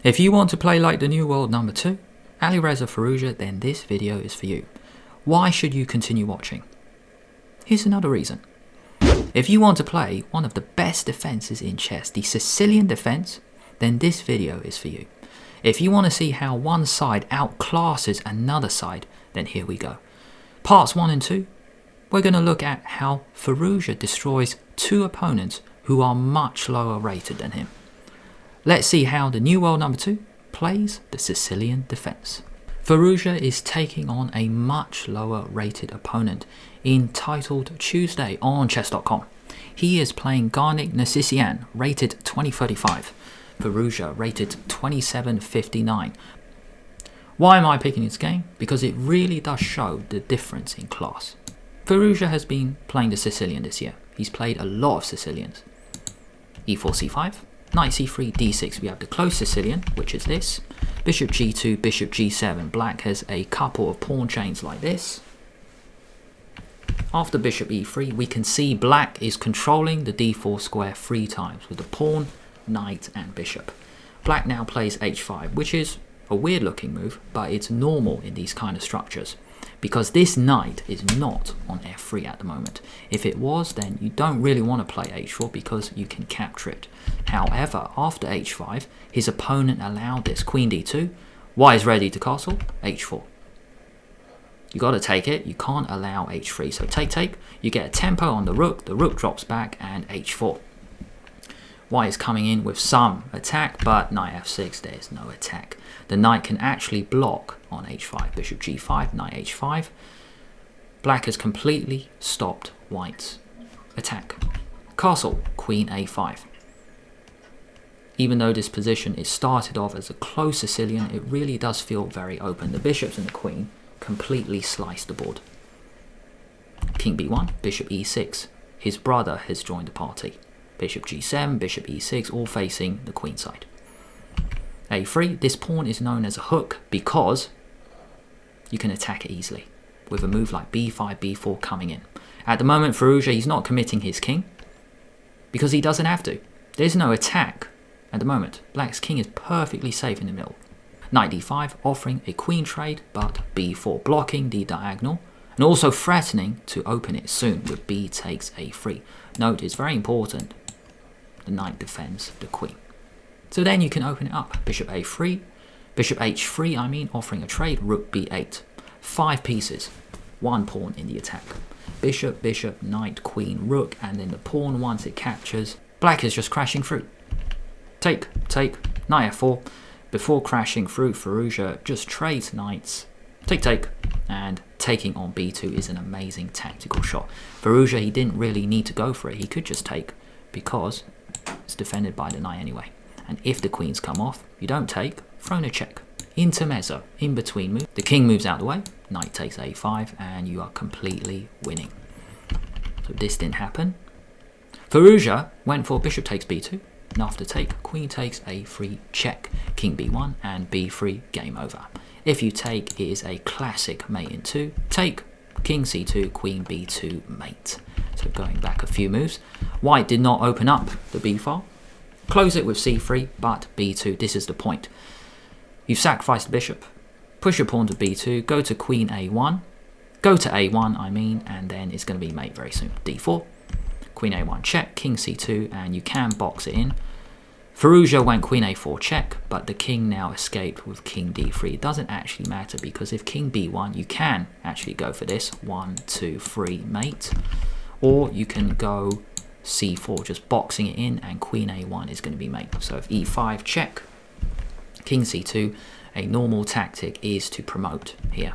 If you want to play like the New World number 2, Alireza Firouzja, then this video is for you. Why should you continue watching? Here's another reason. If you want to play one of the best defenses in chess, the Sicilian defense, then this video is for you. If you want to see how one side outclasses another side, then here we go. Parts 1 and 2, we're going to look at how Firouzja destroys two opponents who are much lower rated than him. Let's see how the New World number 2 plays the Sicilian defense. Firouzja is taking on a much lower rated opponent entitled Tuesday on chess.com. He is playing Sicilian, rated 2035. Firouzja rated 2759. Why am I picking this game? Because it really does show the difference in class. Firouzja has been playing the Sicilian this year. He's played a lot of Sicilians. e4, c5, knight c3, d6. We have the close Sicilian, which is this. Bishop g2, bishop g7. Black has a couple of pawn chains like this. After bishop e3, we can see black is controlling the d4 square 3 times with the pawn, knight and bishop. Black now plays h5, which is a weird looking move, but it's normal in these kind of structures because this knight is not on f3 at the moment. If it was, then you don't really want to play h4 because you can capture it. However, after h5, his opponent allowed this queen d2. White is ready to castle, h4. You got to take it, you can't allow h3. So take, you get a tempo on the rook drops back and h4. White is coming in with some attack, but knight f6, there's no attack. The knight can actually block on h5, bishop g5, knight h5. Black has completely stopped white's attack. Castle, queen a5. Even though this position is started off as a close Sicilian, it really does feel very open. The bishops and the queen completely slice the board. King b1, bishop e6. His brother has joined the party. Bishop g7, bishop e6, all facing the queen side. a3, this pawn is known as a hook because you can attack it easily with a move like b5, b4 coming in. At the moment, Firouzja, he's not committing his king because he doesn't have to. There's no attack at the moment. Black's king is perfectly safe in the middle. Knight d5, offering a queen trade, but b4, blocking the diagonal, and also threatening to open it soon with b takes a3. Note, it's very important, the knight defends the queen. So then you can open it up. Bishop a3, bishop h3, offering a trade, rook b8. 5 pieces, 1 pawn in the attack. Bishop, bishop, knight, queen, rook, and then the pawn once it captures. Black is just crashing through. Take, knight f4. Before crashing through, Firouzja just trades knights. Take, and taking on b2 is an amazing tactical shot. Firouzja, he didn't really need to go for it. He could just take because it's defended by the knight anyway. And if the queens come off, you don't take, thrown a check. Intermezzo, in between move. The king moves out of the way, knight takes a5, and you are completely winning. So this didn't happen. Firouzja went for bishop takes b2. And after take, queen takes a3 check, king b1 and b3, game over. If you take, it is a classic mate in 2. Take, king c2, queen b2 mate. So going back a few moves, white did not open up the b file. Close it with c3, but b2, this is the point. You've sacrificed the bishop, push your pawn to b2, go to queen a1, go to a1 and then it's going to be mate very soon. d4. Queen a1 check, king c2, and you can box it in. Firouzja went queen a4 check, but the king now escaped with king d3. It doesn't actually matter because if king b1, you can actually go for this 1, 2, 3 mate, or you can go c4, just boxing it in, and queen a1 is going to be mate. So if e5 check, king c2, a normal tactic is to promote here.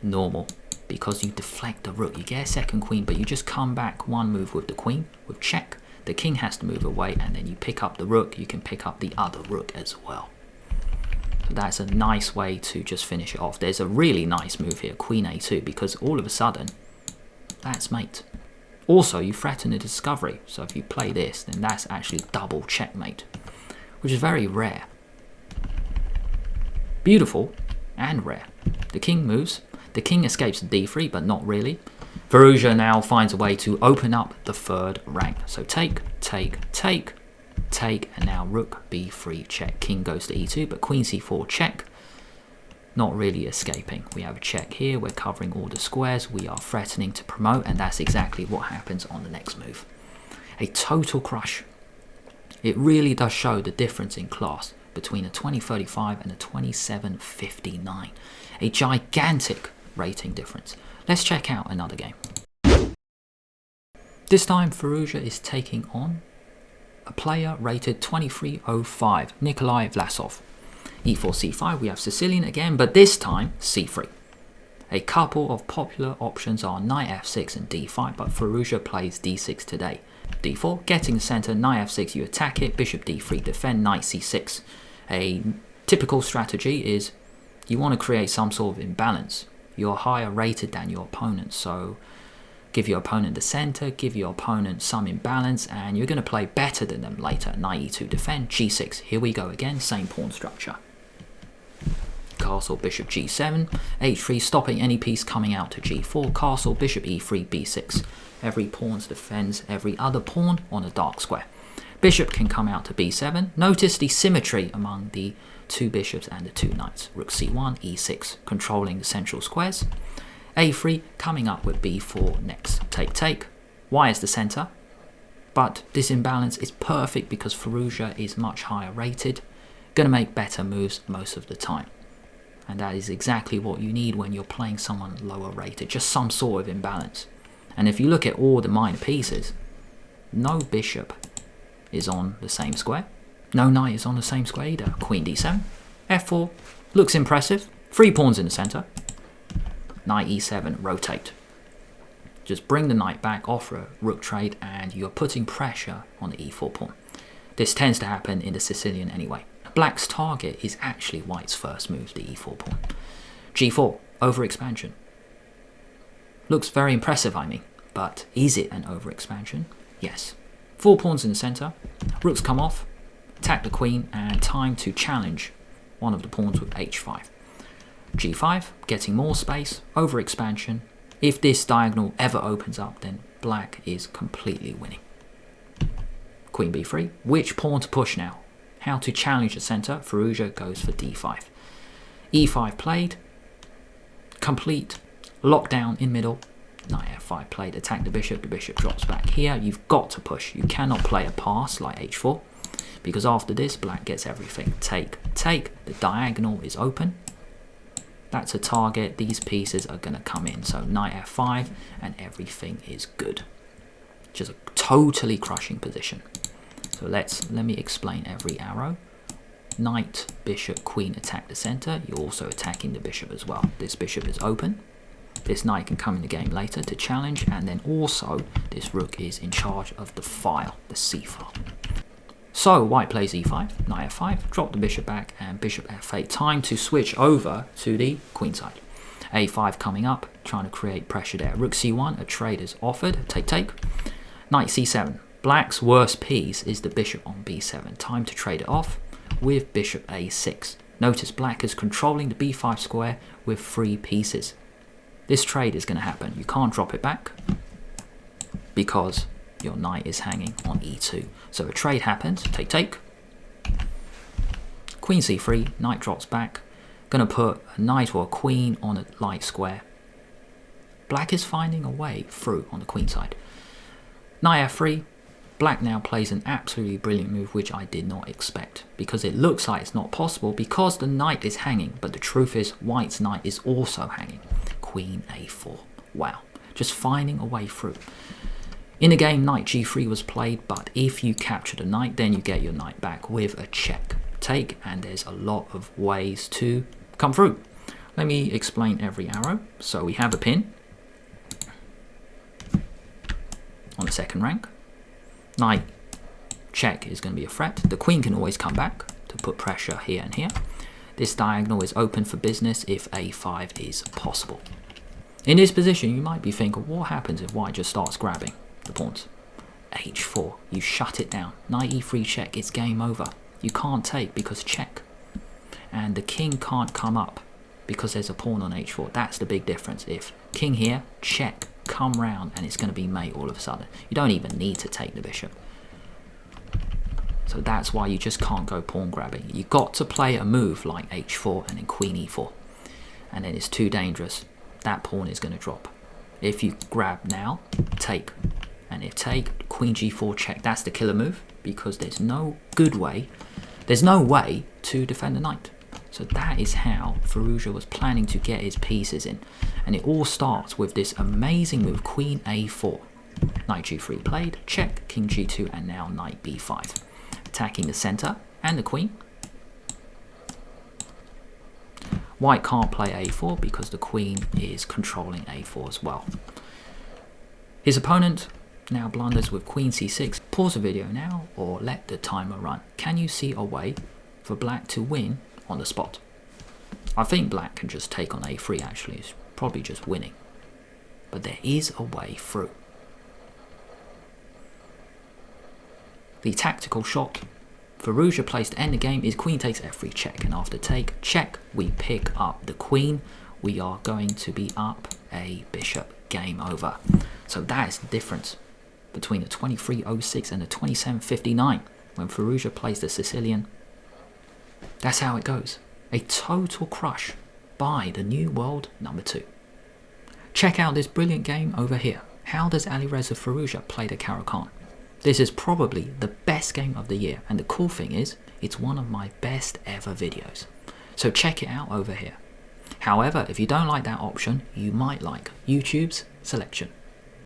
Normal. Because you deflect the rook, you get a second queen, but you just come back 1 move with the queen, with check. The king has to move away, and then you pick up the rook, you can pick up the other rook as well. So that's a nice way to just finish it off. There's a really nice move here, queen a2, because all of a sudden, that's mate. Also, you threaten a discovery, so if you play this, then that's actually double checkmate, which is very rare. Beautiful and rare. The king moves. The king escapes to d3, but not really. Firouzja now finds a way to open up the third rank. So take, take, and now rook b3 check. King goes to e2, but queen c4 check. Not really escaping. We have a check here. We're covering all the squares. We are threatening to promote, and that's exactly what happens on the next move. A total crush. It really does show the difference in class between a 2035 and a 2759. A gigantic rating difference. Let's check out another game. This time Firouzja is taking on a player rated 2305, Nikolai Vlasov. e4, c5, we have Sicilian again, but this time c3. A couple of popular options are knight f6 and d5, but Firouzja plays d6 today. d4, getting the center, knight f6, you attack it, bishop d3, defend, knight c6. A typical strategy is you want to create some sort of imbalance. You're higher rated than your opponent, so give your opponent the center, give your opponent some imbalance, and you're going to play better than them later. Knight e2, defend, g6. Here we go again, same pawn structure. Castle, bishop g7, h3, stopping any piece coming out to g4, castle, bishop e3, b6. Every pawn defends every other pawn on a dark square. Bishop can come out to b7. Notice the symmetry among the two bishops and the two knights. Rook c1, e6, controlling the central squares. a3 coming up with b4 next. Take, take. Why is the center? But this imbalance is perfect because Firouzja is much higher rated. Gonna make better moves most of the time. And that is exactly what you need when you're playing someone lower rated. Just some sort of imbalance. And if you look at all the minor pieces, no bishop is on the same square. No knight is on the same square either. Queen d7, f4, looks impressive. 3 pawns in the center. Knight e7, rotate. Just bring the knight back, offer a rook trade, and you're putting pressure on the e4 pawn. This tends to happen in the Sicilian anyway. Black's target is actually white's first move, the e4 pawn. g4, overexpansion. Looks very impressive, I mean, but is it an overexpansion? Yes. 4 pawns in the center, rooks come off, attack the queen, and time to challenge one of the pawns with h5. g5, getting more space, overexpansion. If this diagonal ever opens up, then black is completely winning. Queen b3, which pawn to push now? How to challenge the center? Firouzja goes for d5. e5 played, complete, lockdown in middle. Knight f5 played, attack the bishop drops back here. You've got to push. You cannot play a pass like h4, because after this, black gets everything. Take, take, the diagonal is open. That's a target. These pieces are going to come in. So knight f5 and everything is good. Just a totally crushing position. So let me explain every arrow. Knight, bishop, queen attack the center. You're also attacking the bishop as well. This bishop is open. This knight can come in the game later to challenge, and then also this rook is in charge of the file, the c file. So white plays e5, knight f5, drop the bishop back, and bishop f8. Time to switch over to the queen side. a5 coming up, trying to create pressure there. Rook c1, a trade is offered. Take, take. Knight c7. Black's worst piece is the bishop on b7. Time to trade it off with bishop a6. Notice black is controlling the b5 square with 3 pieces. This trade is going to happen. You can't drop it back because your knight is hanging on e2. So a trade happens. Take, take. Queen c3, knight drops back. Going to put a knight or a queen on a light square. Black is finding a way through on the queen side. Knight f3. Black now plays an absolutely brilliant move, which I did not expect, because it looks like it's not possible because the knight is hanging, but the truth is white's knight is also hanging. Queen a4. Wow. Just finding a way through. In the game, knight g3 was played, but if you capture the knight, then you get your knight back with a check. Take, and there's a lot of ways to come through. Let me explain every arrow. So we have a pin on the second rank. Knight check is going to be a threat. The queen can always come back to put pressure here and here. This diagonal is open for business if a5 is possible. In this position, you might be thinking, what happens if white just starts grabbing the pawns? h4, you shut it down. Knight e3 check, it's game over. You can't take because check. And the king can't come up because there's a pawn on h4. That's the big difference. If king here, check, come round, and it's going to be mate all of a sudden. You don't even need to take the bishop. So that's why you just can't go pawn grabbing. You got to play a move like h4 and then queen e4. And then it's too dangerous. That pawn is going to drop. If you grab now, take. And if take, queen g4 check. That's the killer move, because there's no good way. There's no way to defend the knight. So that is how Firouzja was planning to get his pieces in. And it all starts with this amazing move, queen a4. Knight g3 played, check, king g2, and now knight b5. Attacking the center and the queen. White can't play a4 because the queen is controlling a4 as well. His opponent now blunders with queen c6. Pause the video now or let the timer run. Can you see a way for black to win on the spot? I think black can just take on a3 actually. It's probably just winning. But there is a way through. The tactical shot Firouzja plays to end the game is queen takes f3 check, and after take check we pick up the queen. We are going to be up a bishop. Game over. So that is the difference between the 23.06 and the 27.59 when Firouzja plays the Sicilian. That's how it goes. A total crush by the new world number 2. Check out this brilliant game over here. How does Alireza Firouzja play the Caro-Kann? This is probably the best game of the year, and the cool thing is, it's one of my best ever videos. So check it out over here. However, if you don't like that option, you might like YouTube's selection.